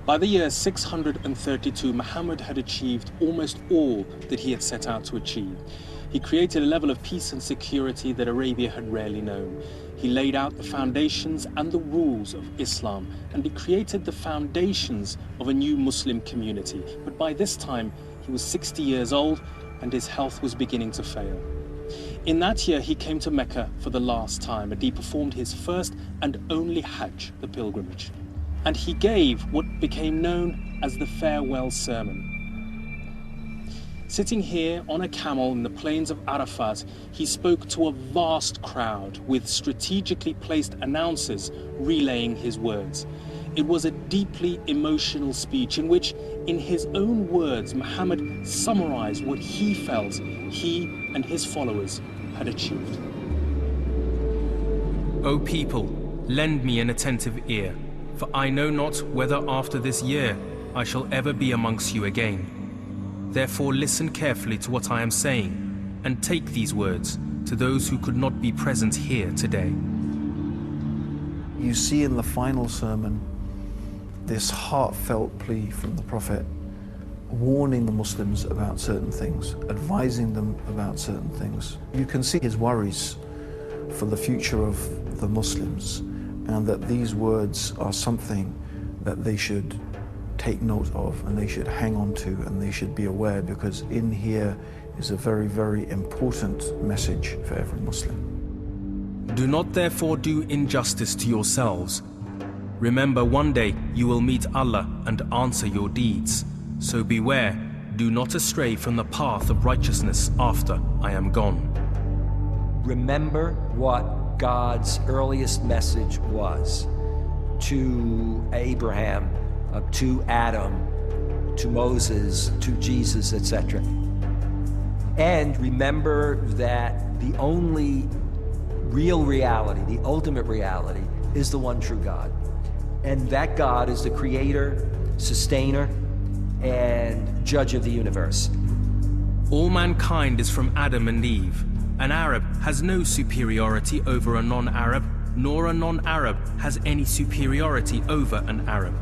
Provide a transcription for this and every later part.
By the year 632, Muhammad had achieved almost all that he had set out to achieve. He created a level of peace and security that Arabia had rarely known. He laid out the foundations and the rules of Islam, and he created the foundations of a new Muslim community. But by this time, he was 60 years old, and his health was beginning to fail. In that year, he came to Mecca for the last time, and he performed his first and only Hajj, the pilgrimage. And he gave what became known as the farewell sermon. Sitting here on a camel in the plains of Arafat, he spoke to a vast crowd with strategically placed announcers relaying his words. It was a deeply emotional speech in which, in his own words, Muhammad summarized what he felt he and his followers had achieved. O people, lend me an attentive ear, for I know not whether after this year I shall ever be amongst you again. Therefore listen carefully to what I am saying, and take these words to those who could not be present here today. You see in the final sermon this heartfelt plea from the Prophet, warning the Muslims about certain things, advising them about certain things. You can see his worries for the future of the Muslims, and that these words are something that they should take note of, and they should hang on to, and they should be aware, because in here is a very, very important message for every Muslim. Do not therefore do injustice to yourselves. Remember, one day you will meet Allah and answer your deeds. So beware, do not astray from the path of righteousness after I am gone. Remember what God's earliest message was to Abraham, to Adam, to Moses, to Jesus, etc. And remember that the only real reality, the ultimate reality, is the one true God. And that God is the creator, sustainer, and judge of the universe. All mankind is from Adam and Eve. An Arab has no superiority over a non-Arab, nor a non-Arab has any superiority over an Arab.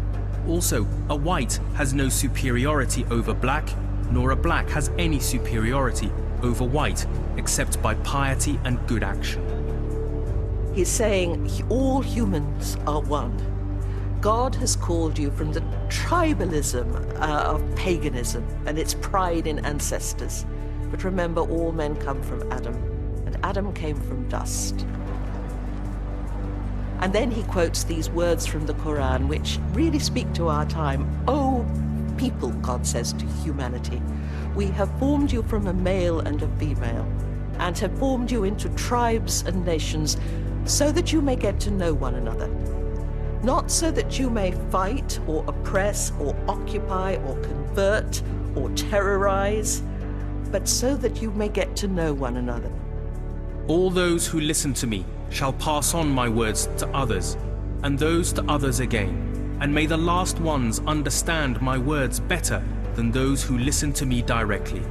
Also, a white has no superiority over black, nor a black has any superiority over white, except by piety and good action. He's saying all humans are one. God has called you from the tribalism of paganism and its pride in ancestors. But remember, all men come from Adam, and Adam came from dust. And then he quotes these words from the Quran, which really speak to our time. "O people," God says to humanity, "we have formed you from a male and a female, and have formed you into tribes and nations, so that you may get to know one another. Not so that you may fight or oppress or occupy or convert or terrorize, but so that you may get to know one another." All those who listen to me shall pass on my words to others, and those to others again. And may the last ones understand my words better than those who listen to me directly.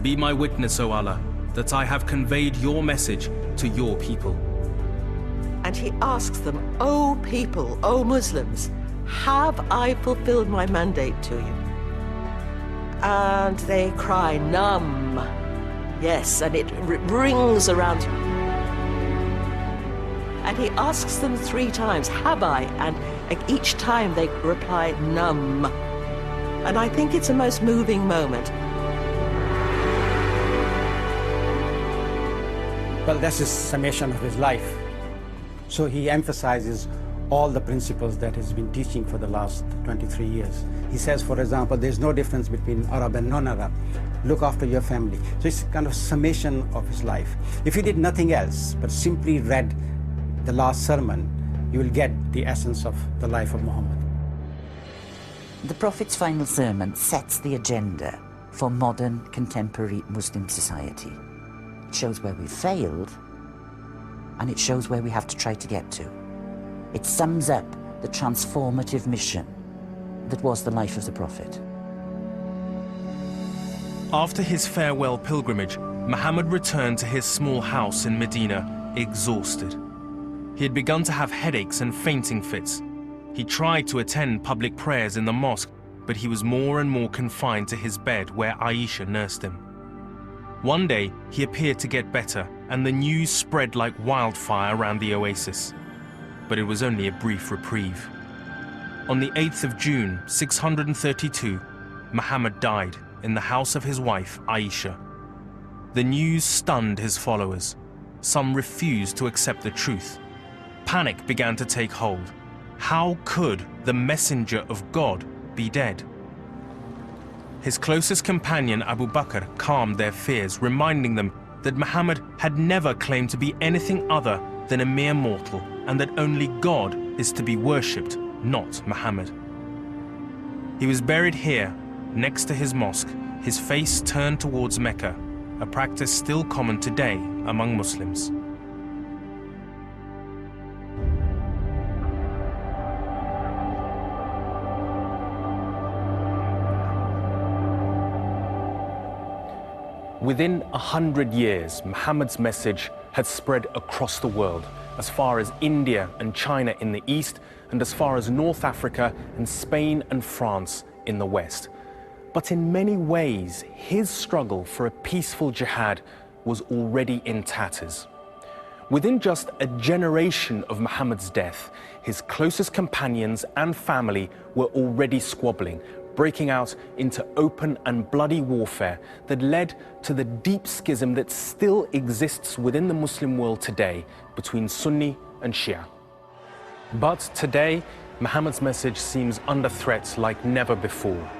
Be my witness, O Allah, that I have conveyed your message to your people. And he asks them, "O people, O Muslims, have I fulfilled my mandate to you?" And they cry, "Nam." Yes, and it rings around. And he asks them 3 times, "Have I?" And each time they reply, "Nam." And I think it's a most moving moment. Well, that's his summation of his life. So he emphasizes all the principles that he's been teaching for the last 23 years. He says, for example, there's no difference between Arab and non-Arab. Look after your family. So it's kind of summation of his life. If you did nothing else, but simply read the last sermon, you will get the essence of the life of Muhammad. The Prophet's final sermon sets the agenda for modern, contemporary Muslim society. It shows where we've failed, and it shows where we have to try to get to. It sums up the transformative mission that was the life of the Prophet. After his farewell pilgrimage, Muhammad returned to his small house in Medina, exhausted. He had begun to have headaches and fainting fits. He tried to attend public prayers in the mosque, but he was more and more confined to his bed where Aisha nursed him. One day, he appeared to get better, and the news spread like wildfire around the oasis. But it was only a brief reprieve. On the 8th of June, 632, Muhammad died in the house of his wife, Aisha. The news stunned his followers. Some refused to accept the truth. Panic began to take hold. How could the messenger of God be dead? His closest companion, Abu Bakr, calmed their fears, reminding them that Muhammad had never claimed to be anything other than a mere mortal, and that only God is to be worshipped, not Muhammad. He was buried here, next to his mosque, his face turned towards Mecca, a practice still common today among Muslims. Within 100 years, Muhammad's message had spread across the world, as far as India and China in the east, and as far as North Africa and Spain and France in the west. But in many ways, his struggle for a peaceful jihad was already in tatters. Within just a generation of Muhammad's death, his closest companions and family were already squabbling, breaking out into open and bloody warfare that led to the deep schism that still exists within the Muslim world today between Sunni and Shia. But today, Muhammad's message seems under threat like never before.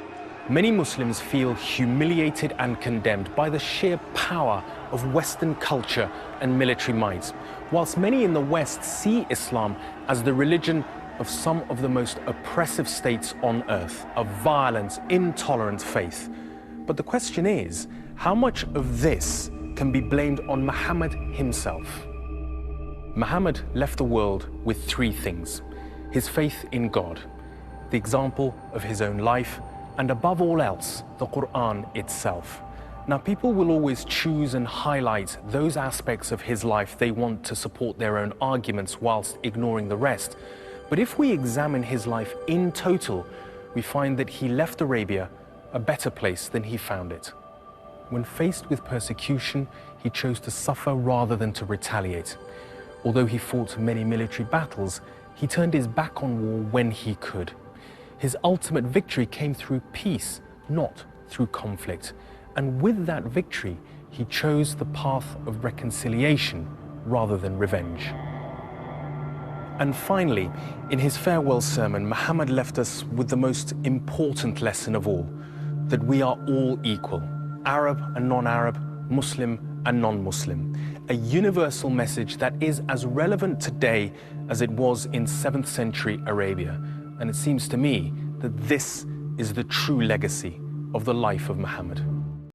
Many Muslims feel humiliated and condemned by the sheer power of Western culture and military might, whilst many in the West see Islam as the religion of some of the most oppressive states on earth, a violent, intolerant faith. But the question is, how much of this can be blamed on Muhammad himself? Muhammad left the world with three things: his faith in God, the example of his own life, and above all else, the Quran itself. Now, people will always choose and highlight those aspects of his life they want to support their own arguments whilst ignoring the rest. But if we examine his life in total, we find that he left Arabia a better place than he found it. When faced with persecution, he chose to suffer rather than to retaliate. Although he fought many military battles, he turned his back on war when he could. His ultimate victory came through peace, not through conflict. And with that victory, he chose the path of reconciliation rather than revenge. And finally, in his farewell sermon, Muhammad left us with the most important lesson of all, that we are all equal, Arab and non-Arab, Muslim and non-Muslim, a universal message that is as relevant today as it was in 7th century Arabia. And it seems to me that this is the true legacy of the life of Muhammad.